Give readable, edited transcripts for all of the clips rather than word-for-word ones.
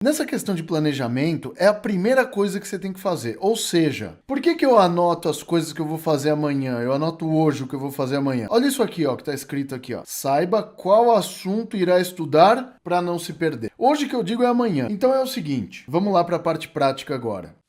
Nessa questão de planejamento, é a primeira coisa que você tem que fazer. Ou seja, por que eu anoto as coisas que eu vou fazer amanhã? Eu anoto hoje o que eu vou fazer amanhã. Olha isso aqui, ó, que tá escrito aqui, ó. Saiba qual assunto irá estudar para não se perder. Hoje que eu digo é amanhã. Então é o seguinte, vamos lá para a parte prática agora.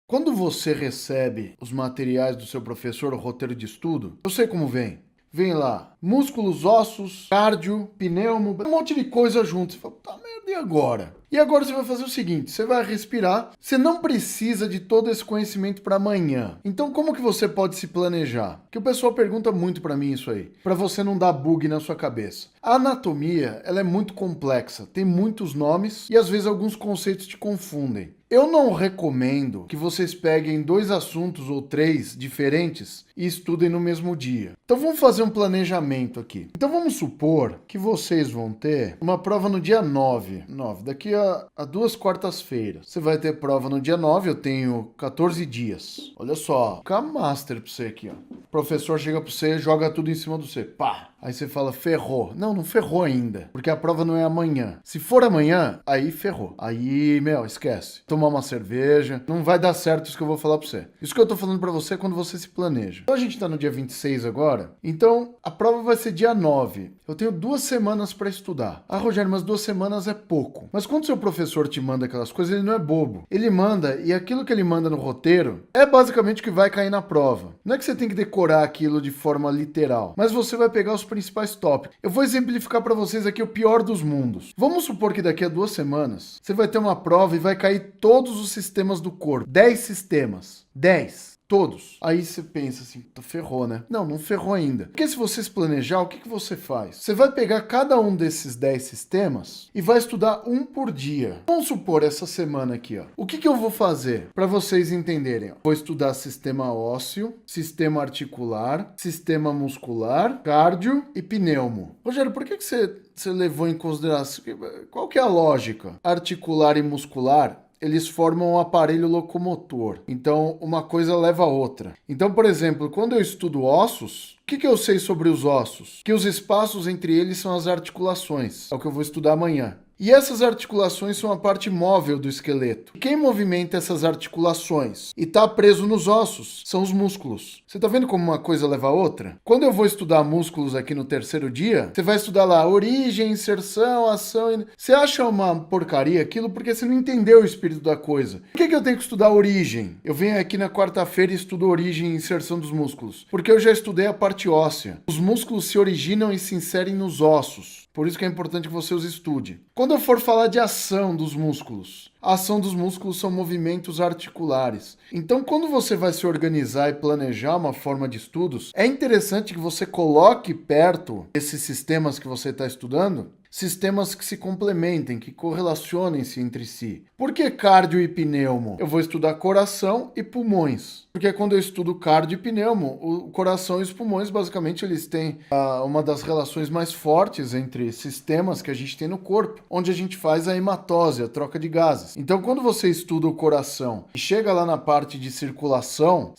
Quando você recebe os materiais do seu professor, o roteiro de estudo, eu sei como vem. Vem lá, músculos, ossos, cardio, pneumo, um monte de coisa junto. Você fala, tá merda, e agora? E agora você vai fazer o seguinte, você vai respirar, você não precisa de todo esse conhecimento para amanhã. Então como que você pode se planejar? Porque o pessoal pergunta muito para mim isso aí, para você não dar bug na sua cabeça. A anatomia, ela é muito complexa, tem muitos nomes e às vezes alguns conceitos te confundem. Eu não recomendo que vocês peguem 2 assuntos ou 3 diferentes e estudem no mesmo dia. Então vamos fazer um planejamento aqui. Então vamos supor que vocês vão ter uma prova no dia 9. Daqui a 2 quartas-feiras. Você vai ter prova no dia 9, eu tenho 14 dias. Olha só, fica master pra você aqui, ó. O professor chega pra você e joga tudo em cima de você. Pá! Aí você fala, ferrou. Não ferrou ainda, porque a prova não é amanhã. Se for amanhã, aí ferrou. Aí, esquece. Tomar uma cerveja, não vai dar certo isso que eu vou falar pra você. Isso que eu tô falando pra você é quando você se planeja. Então a gente tá no dia 26 agora, então a prova vai ser dia 9. Eu tenho 2 semanas pra estudar. Ah, Rogério, mas 2 semanas é pouco. Mas quando seu professor te manda aquelas coisas, ele não é bobo. Ele manda, e aquilo que ele manda no roteiro é basicamente o que vai cair na prova. Não é que você tem que decorar aquilo de forma literal, mas você vai pegar os principais tópicos. Eu vou exemplificar para vocês aqui o pior dos mundos. Vamos supor que daqui a 2 semanas você vai ter uma prova e vai cair todos os sistemas do corpo. 10 sistemas. 10. Todos. Aí você pensa assim, ferrou, né? Não ferrou ainda. Porque se você se planejar, o que você faz? Você vai pegar cada um desses 10 sistemas e vai estudar um por dia. Vamos supor essa semana aqui, ó. O que eu vou fazer para vocês entenderem? Ó. Vou estudar sistema ósseo, sistema articular, sistema muscular, cardio e pneumo. Rogério, por que você levou em consideração? Qual que é a lógica? Articular e muscular, eles formam um aparelho locomotor. Então, uma coisa leva a outra. Então, por exemplo, quando eu estudo ossos, o que eu sei sobre os ossos? Que os espaços entre eles são as articulações. É o que eu vou estudar amanhã. E essas articulações são a parte móvel do esqueleto. Quem movimenta essas articulações e está preso nos ossos são os músculos. Você está vendo como uma coisa leva a outra? Quando eu vou estudar músculos aqui no 3º dia, você vai estudar lá origem, inserção, ação. Você acha uma porcaria aquilo porque você não entendeu o espírito da coisa. Por que eu tenho que estudar origem? Eu venho aqui na quarta-feira e estudo origem e inserção dos músculos. Porque eu já estudei a parte óssea. Os músculos se originam e se inserem nos ossos. Por isso que é importante que você os estude. Quando eu for falar de ação dos músculos, a ação dos músculos são movimentos articulares. Então, quando você vai se organizar e planejar uma forma de estudos, é interessante que você coloque perto esses sistemas que você está estudando, sistemas que se complementem, que correlacionem-se entre si. Por que cardio e pneumo? Eu vou estudar coração e pulmões. Porque quando eu estudo cardio e pneumo, o coração e os pulmões, basicamente, eles têm uma das relações mais fortes entre sistemas que a gente tem no corpo, onde a gente faz a hematose, a troca de gases. Então, quando você estuda o coração e chega lá na parte de circulação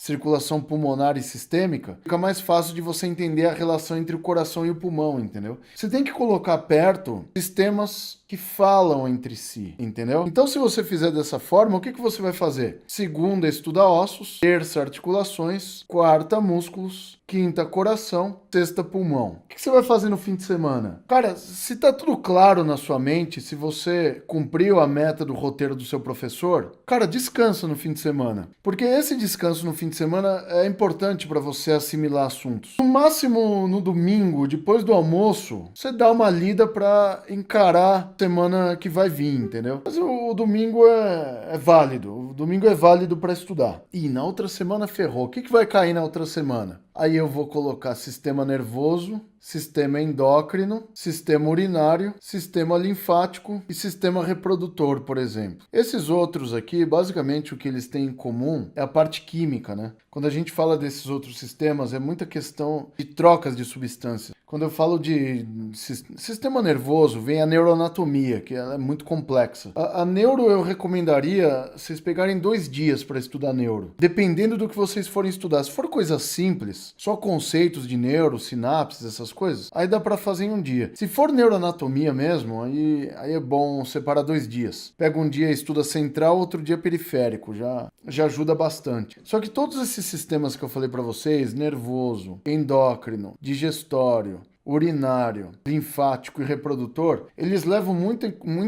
pulmonar e sistêmica, fica mais fácil de você entender a relação entre o coração e o pulmão, entendeu? Você tem que colocar perto sistemas que falam entre si, entendeu? Então, se você fizer dessa forma, o que você vai fazer? Segunda, estuda ossos. Terça, articulações. Quarta, músculos. Quinta, coração. Sexta, pulmão. O que você vai fazer no fim de semana? Cara, se tá tudo claro na sua mente, se você cumpriu a meta do roteiro do seu professor, cara, descansa no fim de semana. Porque esse descanso no fim de semana é importante para você assimilar assuntos. No máximo, no domingo, depois do almoço, você dá uma lida para encarar a semana que vai vir, entendeu? Mas o domingo é válido. O domingo é válido para estudar. E na outra semana ferrou. O que vai cair na outra semana? Aí eu vou colocar sistema nervoso, sistema endócrino, sistema urinário, sistema linfático e sistema reprodutor, por exemplo. Esses outros aqui, basicamente o que eles têm em comum é a parte química, né? Quando a gente fala desses outros sistemas, é muita questão de trocas de substâncias. Quando eu falo de sistema nervoso, vem a neuroanatomia, que ela é muito complexa. A neuro eu recomendaria vocês pegarem 2 dias para estudar neuro. Dependendo do que vocês forem estudar. Se for coisa simples, só conceitos de neuro, sinapses, essas coisas, aí dá para fazer em um dia. Se for neuroanatomia mesmo, aí é bom separar 2 dias. Pega um dia e estuda central, outro dia periférico, já ajuda bastante. Só que todos esses sistemas que eu falei para vocês, nervoso, endócrino, digestório, urinário, linfático e reprodutor, eles levam muito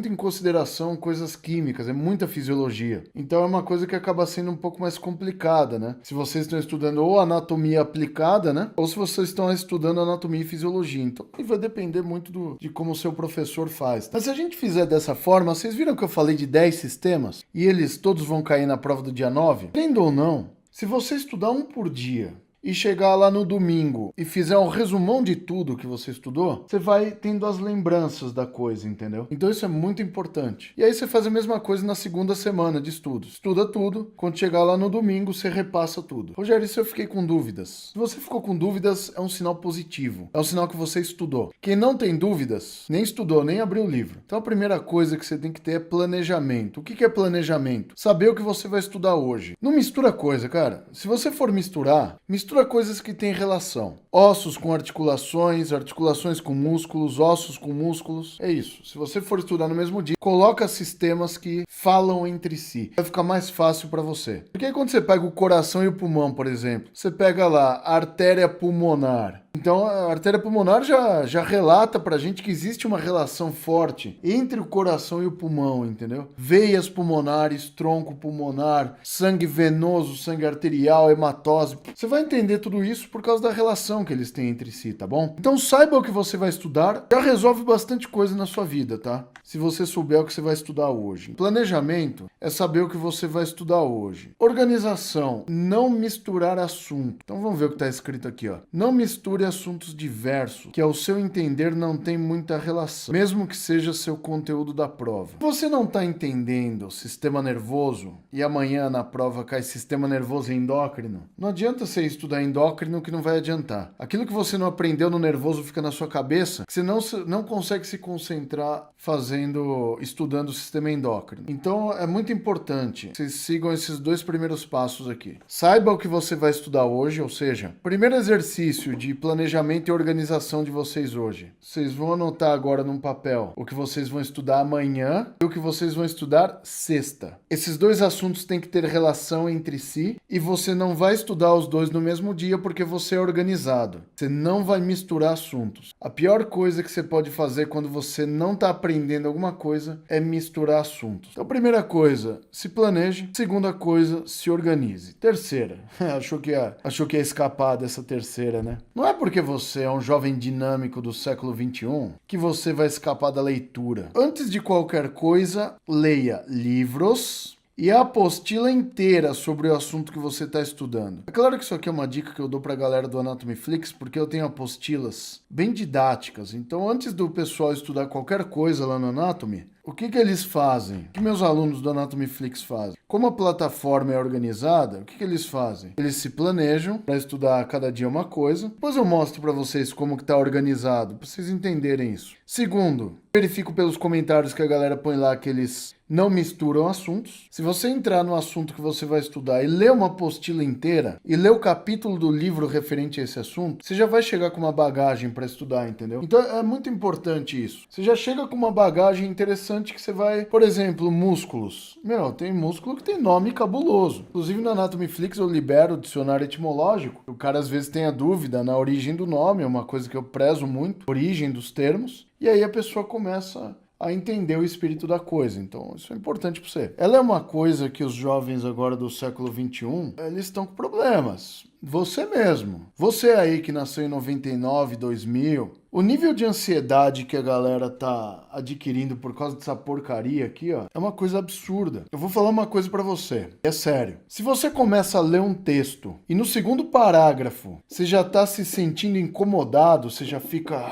em consideração coisas químicas, é muita fisiologia. Então é uma coisa que acaba sendo um pouco mais complicada, né? Se vocês estão estudando ou anatomia aplicada, né? Ou se vocês estão estudando anatomia e fisiologia. Então vai depender muito de como o seu professor faz. Mas se a gente fizer dessa forma, vocês viram que eu falei de 10 sistemas? E eles todos vão cair na prova do dia 9? Querendo ou não, se você estudar um por dia e chegar lá no domingo e fizer um resumão de tudo que você estudou, você vai tendo as lembranças da coisa, entendeu? Então isso é muito importante. E aí você faz a mesma coisa na segunda semana de estudos. Estuda tudo, quando chegar lá no domingo, você repassa tudo. Rogério, isso eu fiquei com dúvidas. Se você ficou com dúvidas, é um sinal positivo. É um sinal que você estudou. Quem não tem dúvidas, nem estudou, nem abriu o livro. Então a primeira coisa que você tem que ter é planejamento. O que é planejamento? Saber o que você vai estudar hoje. Não mistura coisa, cara. Se você for mistura coisas que têm relação. Ossos com articulações, articulações com músculos, ossos com músculos. É isso. Se você for estudar no mesmo dia, coloca sistemas que falam entre si. Vai ficar mais fácil para você. Porque aí quando você pega o coração e o pulmão, por exemplo, você pega lá a artéria pulmonar. Então a artéria pulmonar já relata pra gente que existe uma relação forte entre o coração e o pulmão, entendeu? Veias pulmonares, tronco pulmonar, sangue venoso, sangue arterial, hematose. Você vai entender tudo isso por causa da relação que eles têm entre si, tá bom? Então saiba o que você vai estudar, já resolve bastante coisa na sua vida, tá? Se você souber o que você vai estudar hoje. Planejamento é saber o que você vai estudar hoje. Organização, não misturar assunto. Então vamos ver o que está escrito aqui, ó. Não misture assuntos diversos, que ao seu entender não tem muita relação, mesmo que seja seu conteúdo da prova. Se você não está entendendo o sistema nervoso e amanhã na prova cai sistema nervoso e endócrino, não adianta você estudar endócrino que não vai adiantar. Aquilo que você não aprendeu no nervoso fica na sua cabeça, que você não consegue se concentrar estudando o sistema endócrino. Então é muito importante que vocês sigam esses 2 primeiros passos aqui. Saiba o que você vai estudar hoje, ou seja, primeiro exercício de planejamento e organização de vocês hoje. Vocês vão anotar agora num papel o que vocês vão estudar amanhã e o que vocês vão estudar sexta. Esses 2 assuntos têm que ter relação entre si e você não vai estudar os 2 no mesmo dia porque você é organizado. Você não vai misturar assuntos. A pior coisa que você pode fazer quando você não está aprendendo alguma coisa é misturar assuntos. Então, primeira coisa, se planeje. Segunda coisa, se organize. Terceira, achou que ia escapar dessa terceira, né? Não é porque você é um jovem dinâmico do século XXI que você vai escapar da leitura. Antes de qualquer coisa, leia livros e a apostila inteira sobre o assunto que você está estudando. É claro que isso aqui é uma dica que eu dou para a galera do Anatomy Flix, porque eu tenho apostilas bem didáticas. Então, antes do pessoal estudar qualquer coisa lá no Anatomy, o que eles fazem? O que meus alunos do Anatomy Flix fazem? Como a plataforma é organizada, o que eles fazem? Eles se planejam para estudar cada dia uma coisa. Depois eu mostro para vocês como que está organizado, para vocês entenderem isso. Segundo, verifico pelos comentários que a galera põe lá que eles não misturam assuntos. Se você entrar no assunto que você vai estudar e ler uma apostila inteira e ler o capítulo do livro referente a esse assunto, você já vai chegar com uma bagagem para estudar, entendeu? Então é muito importante isso. Você já chega com uma bagagem interessante que você vai, por exemplo, músculos. Tem músculo que tem nome cabuloso. Inclusive no Anatomy Flix eu libero o dicionário etimológico. O cara às vezes tem a dúvida na origem do nome, é uma coisa que eu prezo muito, origem dos termos. E aí a pessoa começa a entender o espírito da coisa. Então, isso é importante para você. Ela é uma coisa que os jovens agora do século XXI, eles estão com problemas. Você mesmo. Você aí que nasceu em 99, 2000, o nível de ansiedade que a galera tá adquirindo por causa dessa porcaria aqui, ó, é uma coisa absurda. Eu vou falar uma coisa pra você. É sério. Se você começa a ler um texto e no segundo parágrafo você já tá se sentindo incomodado, você já fica...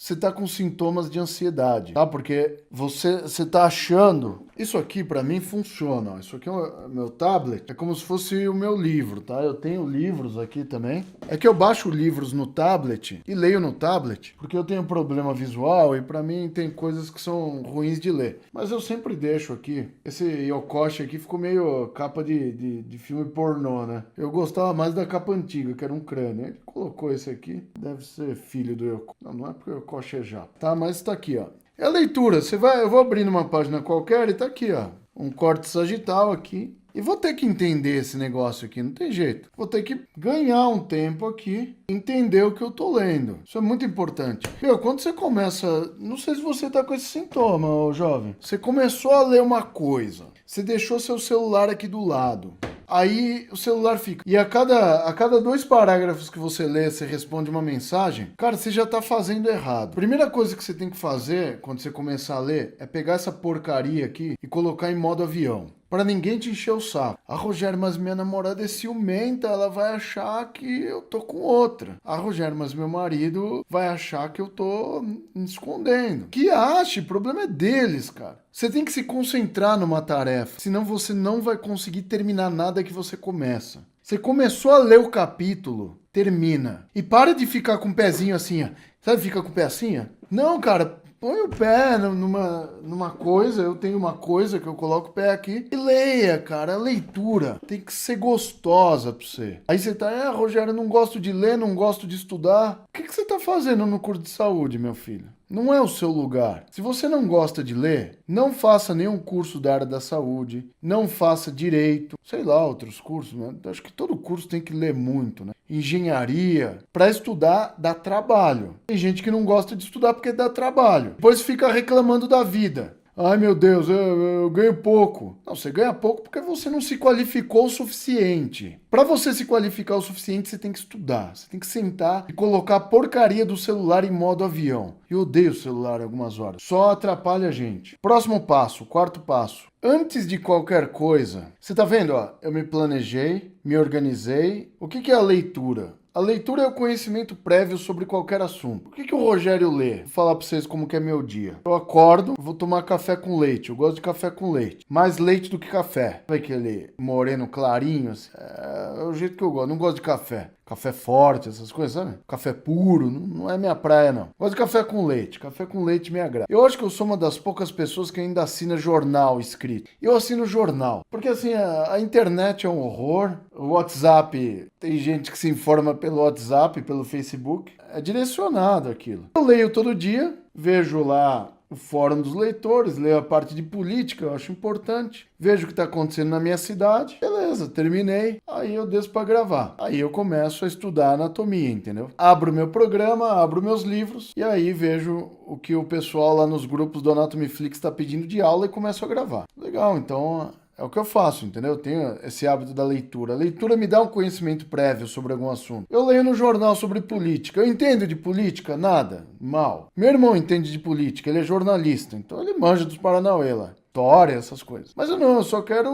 você tá com sintomas de ansiedade, tá? Porque você tá achando... Isso aqui pra mim funciona, ó. Isso aqui é o meu tablet, é como se fosse o meu livro, tá? Eu tenho livros aqui também. É que eu baixo livros no tablet e leio no tablet, porque eu tenho problema visual e pra mim tem coisas que são ruins de ler. Mas eu sempre deixo aqui. Esse Yokoshi aqui ficou meio capa de filme pornô, né? Eu gostava mais da capa antiga, que era um crânio. Ele colocou esse aqui, deve ser filho do Yokoshi. Não é porque o Yokoshi é já. Tá, mas tá aqui, ó. É a leitura. Eu vou abrir numa página qualquer e tá aqui, ó. Um corte sagital aqui. E vou ter que entender esse negócio aqui, não tem jeito. Vou ter que ganhar um tempo aqui, entender o que eu tô lendo. Isso é muito importante. Meu, quando você começa... Não sei se você tá com esse sintoma, ô jovem. Você começou a ler uma coisa. Você deixou seu celular aqui do lado. Aí o celular fica. E a cada 2 parágrafos que você lê, você responde uma mensagem. Cara, você já tá fazendo errado. Primeira coisa que você tem que fazer quando você começar a ler é pegar essa porcaria aqui e colocar em modo avião. Pra ninguém te encher o saco. Ah, Rogério, mas minha namorada é ciumenta, ela vai achar que eu tô com outra. Ah, Rogério, mas meu marido vai achar que eu tô me escondendo. Que ache, o problema é deles, cara. Você tem que se concentrar numa tarefa, senão você não vai conseguir terminar nada que você começa. Você começou a ler o capítulo, termina. E para de ficar com o pezinho assim, ó. Sabe, fica com o pé assim, ó? Não, cara, põe o pé numa coisa, eu tenho uma coisa que eu coloco o pé aqui e leia, cara. A leitura tem que ser gostosa pra você. Aí você tá, Rogério, eu não gosto de ler, não gosto de estudar. O que você tá fazendo no curso de saúde, meu filho? Não é o seu lugar. Se você não gosta de ler, não faça nenhum curso da área da saúde, não faça direito, sei lá, outros cursos, né? Acho que todo curso tem que ler muito, né? Engenharia, para estudar dá trabalho. Tem gente que não gosta de estudar porque dá trabalho. Depois fica reclamando da vida. Ai, meu Deus, eu ganho pouco. Não, você ganha pouco porque você não se qualificou o suficiente. Para você se qualificar o suficiente, você tem que estudar. Você tem que sentar e colocar a porcaria do celular em modo avião. Eu odeio o celular algumas horas. Só atrapalha a gente. Próximo passo, 4º passo. Antes de qualquer coisa, você tá vendo, ó? Eu me planejei, me organizei. O que é a leitura? A leitura é o conhecimento prévio sobre qualquer assunto. O que o Rogério lê? Vou falar pra vocês como que é meu dia. Eu acordo, vou tomar café com leite. Eu gosto de café com leite. Mais leite do que café. Sabe aquele moreno clarinho? Assim? É o jeito que eu gosto. Não gosto de café. Café forte, essas coisas, sabe? Café puro, não é minha praia, não. Gosto de café com leite. Café com leite me agrada. Eu acho que eu sou uma das poucas pessoas que ainda assina jornal escrito. Eu assino jornal. Porque, assim, a internet é um horror. O WhatsApp, tem gente que se informa pelo WhatsApp, pelo Facebook. É direcionado aquilo. Eu leio todo dia, vejo lá o fórum dos leitores, leio a parte de política, eu acho importante. Vejo o que está acontecendo na minha cidade. Beleza, terminei. Aí eu desço para gravar. Aí eu começo a estudar anatomia, entendeu? Abro meu programa, abro meus livros e aí vejo o que o pessoal lá nos grupos do Anatomy Flix está pedindo de aula e começo a gravar. Legal, então... é o que eu faço, entendeu? Eu tenho esse hábito da leitura. A leitura me dá um conhecimento prévio sobre algum assunto. Eu leio no jornal sobre política. Eu entendo de política? Nada. Mal. Meu irmão entende de política. Ele é jornalista. Então ele manja dos Paranauê lá. História, essas coisas. Mas eu não, eu só quero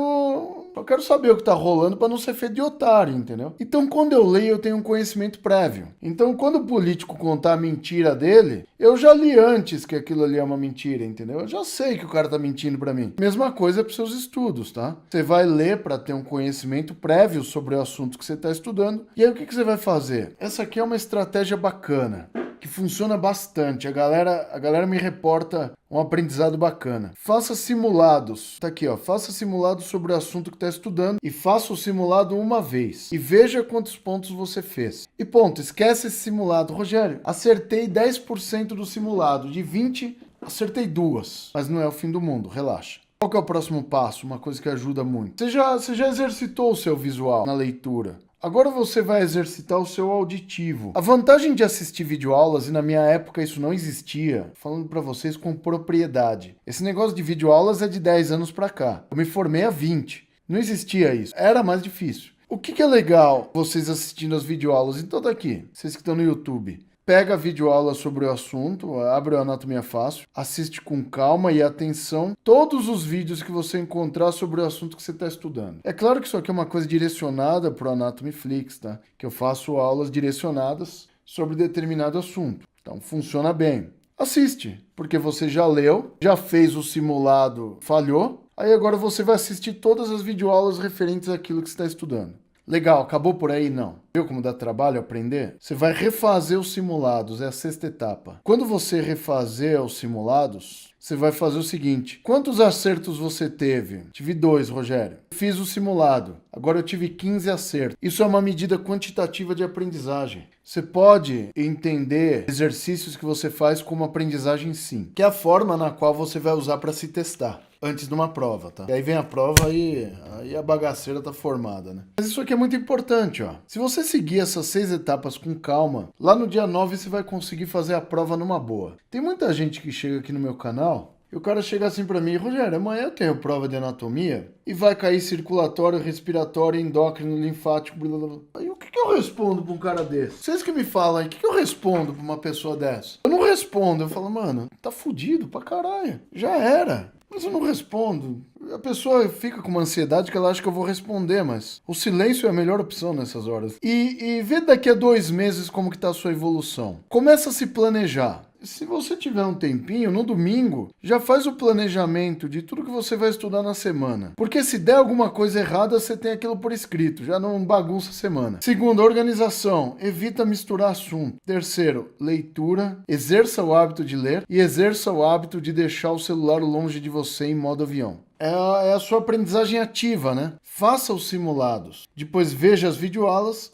saber o que tá rolando pra não ser feito de otário, entendeu? Então quando eu leio, eu tenho um conhecimento prévio. Então quando o político contar a mentira dele, eu já li antes que aquilo ali é uma mentira, entendeu? Eu já sei que o cara tá mentindo pra mim. Mesma coisa pros seus estudos, tá? Você vai ler pra ter um conhecimento prévio sobre o assunto que você tá estudando. E aí o que você vai fazer? Essa aqui é uma estratégia bacana, que funciona bastante. A galera me reporta um aprendizado bacana. Faça simulados. Tá aqui, ó. Faça simulados sobre o assunto que está estudando e faça o simulado uma vez. E veja quantos pontos você fez. E ponto, esquece esse simulado. Rogério, acertei 10% do simulado. De 20, acertei 2. Mas não é o fim do mundo, relaxa. Qual que é o próximo passo? Uma coisa que ajuda muito. Você já exercitou o seu visual na leitura. Agora você vai exercitar o seu auditivo. A vantagem de assistir videoaulas, e na minha época isso não existia, falando pra vocês com propriedade. Esse negócio de videoaulas é de 10 anos pra cá. Eu me formei há 20. Não existia isso. Era mais difícil. O que é legal vocês assistindo as videoaulas? Então tá aqui, vocês que estão no YouTube. Pega a videoaula sobre o assunto, abre o Anatomia Fácil, assiste com calma e atenção todos os vídeos que você encontrar sobre o assunto que você está estudando. É claro que isso aqui é uma coisa direcionada para o Anatomy Flix, tá? Que eu faço aulas direcionadas sobre determinado assunto. Então funciona bem. Assiste, porque você já leu, já fez o simulado, falhou, aí agora você vai assistir todas as videoaulas referentes àquilo que você está estudando. Legal, acabou por aí? Não. Viu como dá trabalho aprender? Você vai refazer os simulados, é a sexta etapa. Quando você refazer os simulados, você vai fazer o seguinte: quantos acertos você teve? Tive 2, Rogério. Fiz o simulado, agora eu tive 15 acertos. Isso é uma medida quantitativa de aprendizagem. Você pode entender exercícios que você faz como aprendizagem sim, que é a forma na qual você vai usar para se testar antes de uma prova, tá? E aí vem a prova e aí a bagaceira tá formada, né? Mas isso aqui é muito importante, ó. Se você seguir essas 6 etapas com calma, lá no dia 9 você vai conseguir fazer a prova numa boa. Tem muita gente que chega aqui no meu canal e o cara chega assim pra mim: Rogério, amanhã eu tenho prova de anatomia e vai cair circulatório, respiratório, endócrino, linfático, blá blá blá. Aí o que eu respondo pra um cara desse? Vocês que me falam aí, o que eu respondo pra uma pessoa dessa? Eu não respondo, eu falo: mano, tá fudido pra caralho, já era. Mas eu não respondo. A pessoa fica com uma ansiedade que ela acha que eu vou responder, mas o silêncio é a melhor opção nessas horas. E vê daqui a 2 meses como que tá a sua evolução. Começa a se planejar. Se você tiver um tempinho, no domingo, já faz o planejamento de tudo que você vai estudar na semana. Porque se der alguma coisa errada, você tem aquilo por escrito, já não bagunça a semana. Segundo, organização. Evita misturar assunto. Terceiro, leitura. Exerça o hábito de ler e exerça o hábito de deixar o celular longe de você em modo avião. É a sua aprendizagem ativa, né? Faça os simulados. Depois veja as videoaulas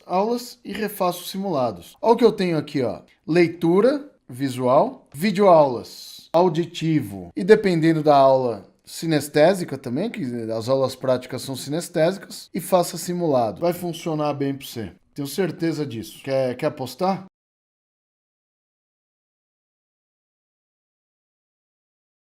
e refaça os simulados. Olha o que eu tenho aqui, ó. Leitura visual, videoaulas, auditivo e dependendo da aula sinestésica também, que as aulas práticas são sinestésicas, e faça simulado. Vai funcionar bem para você. Tenho certeza disso. Quer apostar?